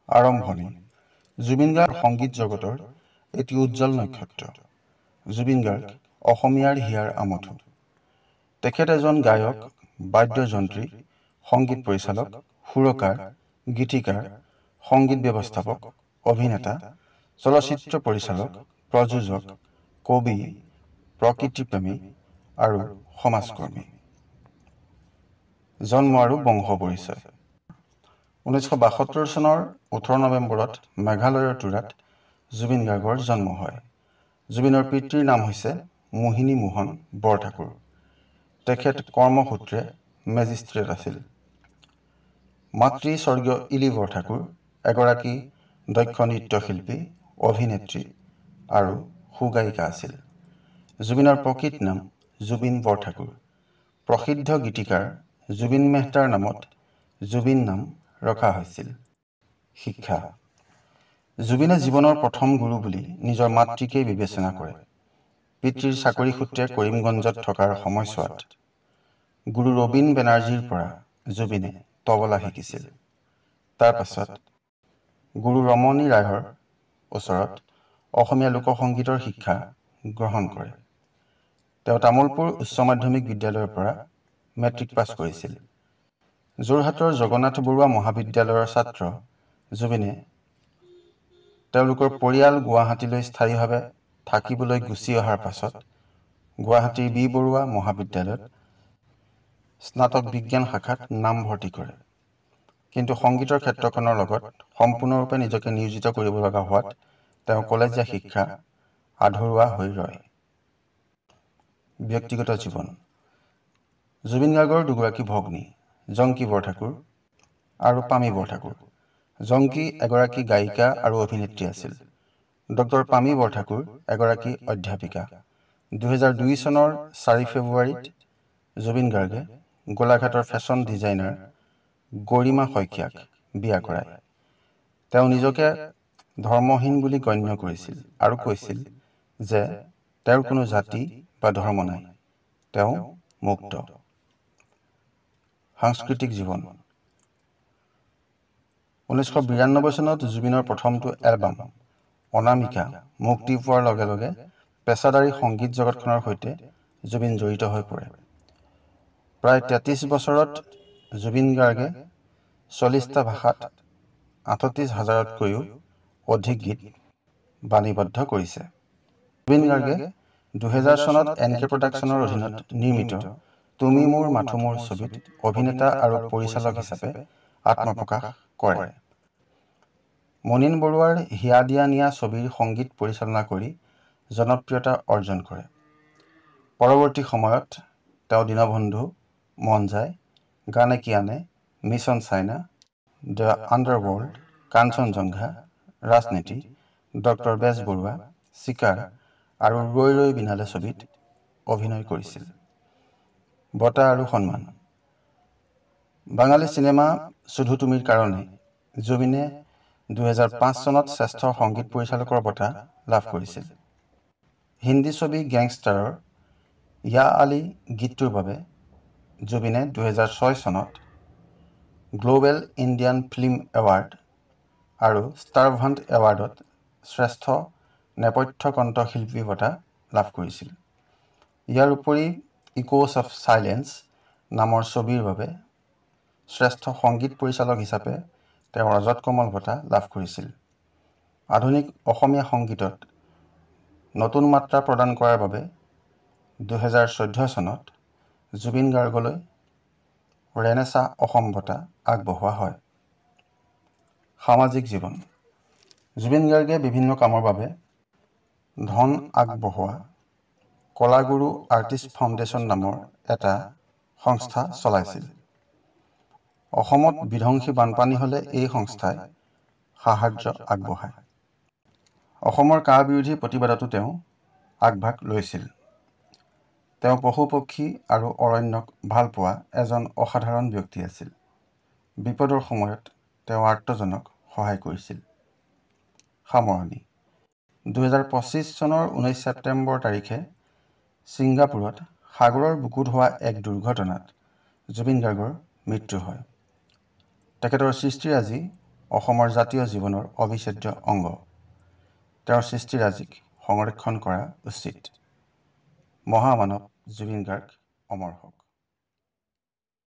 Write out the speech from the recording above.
আৰম্ভণি জুবিন গাৰ্গ সংগীত জগতৰ এটি উজ্জ্বল নক্ষত্ৰ। জুবিন গাৰ্গ অসমীয়াৰ হিয়াৰ আমঠু। তেখেত এজন গায়ক, বাদ্যযন্ত্ৰী, সংগীত পৰিচালক, সুৰকাৰ, গীতিকাৰ, সংগীত ব্যৱস্থাপক, অভিনেতা, চলচ্চিত্ৰ পৰিচালক, প্ৰযোজক, কবি, প্ৰকৃতিপ্ৰেমী আৰু সমাজকৰ্মী। জন্ম আৰু বংশ পৰিচয়। 1972 চনৰ 18 নৱেম্বৰত মেঘালয়ৰ তুৰাত জুবিন গাৰ্গৰ জন্ম হয়। জুবিনৰ পিতৃৰ নাম হৈছে মোহিনী মোহন বৰঠাকুৰ। তেখেত কৰ্মসূত্ৰে মেজিষ্ট্ৰেট আছিল। মাতৃ স্বৰ্গীয় ইলি বৰঠাকুৰ এগৰাকী দক্ষ নৃত্যশিল্পী, অভিনেত্ৰী আৰু সুগায়িকা আছিল। জুবিনৰ প্ৰকৃত নাম জুবিন বৰঠাকুৰ। প্ৰসিদ্ধ গীতিকাৰ জুবিন মেহতাৰ নামত জুবিন নাম ৰখা হৈছিল। শিক্ষা। জুবিনে জীৱনৰ প্ৰথম গুৰু বুলি নিজৰ মাতৃকেই বিবেচনা কৰে। পিতৃৰ চাকৰি সূত্ৰে কৰিমগঞ্জত থকাৰ সময়ছোৱাত গুৰু ৰবীন বেনাৰ্জীৰ পৰা জুবিনে তবলা শিকিছিল। তাৰ পাছত গুৰু ৰমণী ৰায়ৰ ওচৰত অসমীয়া লোকসংগীতৰ শিক্ষা গ্ৰহণ কৰে। তেওঁ তামুলপুৰ উচ্চ মাধ্যমিক বিদ্যালয়ৰ পৰা মেট্ৰিক পাছ কৰিছিল। যোৰহাটৰ জগন্নাথ বৰুৱা মহাবিদ্যালয়ৰ ছাত্ৰ জুবিনে তেওঁলোকৰ পৰিয়াল গুৱাহাটীলৈ স্থায়ীভাৱে থাকিবলৈ গুচি অহাৰ পাছত গুৱাহাটীৰ বি বৰুৱা মহাবিদ্যালয়ত স্নাতক বিজ্ঞান শাখাত নামভৰ্তি কৰে। কিন্তু সংগীতৰ ক্ষেত্ৰখনৰ লগত সম্পূৰ্ণৰূপে নিজকে নিয়োজিত কৰিব লগা হোৱাত তেওঁ কলেজীয়া শিক্ষা আধৰুৱা হৈ ৰয়। ব্যক্তিগত জীৱন। জুবিন গাৰ্গৰ দুগৰাকী ভগ্নী, জংকী বৰঠাকুৰ আৰু পামী বৰঠাকুৰ। জংকী এগৰাকী গায়িকা আৰু অভিনেত্ৰী আছিল। ডক্টৰ পামী বৰঠাকুৰ এগৰাকী অধ্যাপিকা। 2002 চনৰ 4 ফেব্ৰুৱাৰীত জুবিন গাৰ্গে গোলাঘাটৰ ফেশ্বন ডিজাইনাৰ গৰিমা শইকীয়াক বিয়া কৰায়। তেওঁ নিজকে ধৰ্মহীন বুলি গণ্য কৰিছিল আৰু কৈছিল যে তেওঁৰ কোনো জাতি বা ধৰ্ম নাই, তেওঁ মুক্ত। সাংস্কৃতিক জীৱন। 1992 চনত জুবিনৰ প্ৰথমটো এলবাম অনামিকা মুক্তি পোৱাৰ লগে লগে পেছাদাৰী সংগীত জগতখনৰ সৈতে জুবিন জড়িত হৈ পৰে। প্ৰায় 33 বছৰত জুবিন গাৰ্গে 40টা ভাষাত 38,000তকৈও অধিক গীত বাণীবদ্ধ কৰিছে। জুবিন গাৰ্গে 2000 চনত NK প্ৰডাকশ্যনৰ অধীনত নিৰ্মিত তুমি মোৰ মাথো মোৰ ছবিত অভিনেতা আৰু পৰিচালক হিচাপে আত্মপ্ৰকাশ কৰে। মনীন বৰুৱাৰ হিয়া দিয়া নিয়া ছবিৰ সংগীত পৰিচালনা কৰি জনপ্ৰিয়তা অৰ্জন কৰে। পৰৱৰ্তী সময়ত তেওঁ দীনবন্ধু, মন যায়, গানে কি আনে, mission China, the underworld, Kanchenjunga, ৰাজনীতি, ডক্টৰ বেজবৰুৱা, চিকাৰ আৰু ৰৈ ৰৈ বিনালে ছবিত অভিনয় কৰিছিল। বঁটা আৰু সন্মান। বাঙালী চিনেমা শুধু তুমিৰ কাৰণে জুবিনে 2005 চনত শ্ৰেষ্ঠ সংগীত পৰিচালকৰ বঁটা লাভ কৰিছিল। হিন্দী ছবি গেংষ্টাৰৰ য়া আলী গীতটোৰ বাবে জুবিনে 2006 চনত গ্ল'বেল ইণ্ডিয়ান ফিল্ম এৱাৰ্ড আৰু ষ্টাৰভাণ্ট এৱাৰ্ডত শ্ৰেষ্ঠ নেপথ্য কণ্ঠশিল্পী বঁটা লাভ কৰিছিল। ইয়াৰ উপৰি ইক'ছ অফ চাইলেন্স নামৰ ছবিৰ বাবে শ্ৰেষ্ঠ সংগীত পৰিচালক হিচাপে তেওঁ ৰজত কমল বঁটা লাভ কৰিছিল। আধুনিক অসমীয়া সংগীতত নতুন মাত্ৰা প্ৰদান কৰাৰ বাবে 2014 চনত জুবিন গাৰ্গলৈ ৰেনেছা অসম বঁটা আগবঢ়োৱা হয়। সামাজিক জীৱন। জুবিন গাৰ্গে বিভিন্ন কামৰ বাবে ধন আগবঢ়োৱা কলাগুৰু আৰ্টিষ্ট ফাউণ্ডেশ্যন নামৰ এটা সংস্থা চলাইছিল। অসমত বিধ্বংসী বানপানী হ'লে এই সংস্থাই সাহায্য আগবঢ়ায়। অসমৰ কা বিৰোধী প্ৰতিবাদতো তেওঁ আগভাগ লৈছিল। তেওঁ পশু পক্ষী আৰু অৰণ্যক ভাল পোৱা এজন অসাধাৰণ ব্যক্তি আছিল। বিপদৰ সময়ত তেওঁ আৰ্তজনক সহায় কৰিছিল। সামৰণি। 2025 চনৰ 19 ছেপ্টেম্বৰ তাৰিখে ছিংগাপুৰত সাগৰৰ বুকুত হোৱা এক দুৰ্ঘটনাত জুবিন গাৰ্গৰ মৃত্যু হয়। তেখেতৰ সৃষ্টিৰাজি অসমৰ জাতীয় জীৱনৰ অবিচ্ছেদ্য অংগ। তেওঁৰ সৃষ্টিৰাজিক সংৰক্ষণ কৰা উচিত। মহামানৱ জুবিন গাৰ্গ অমৰ হওক।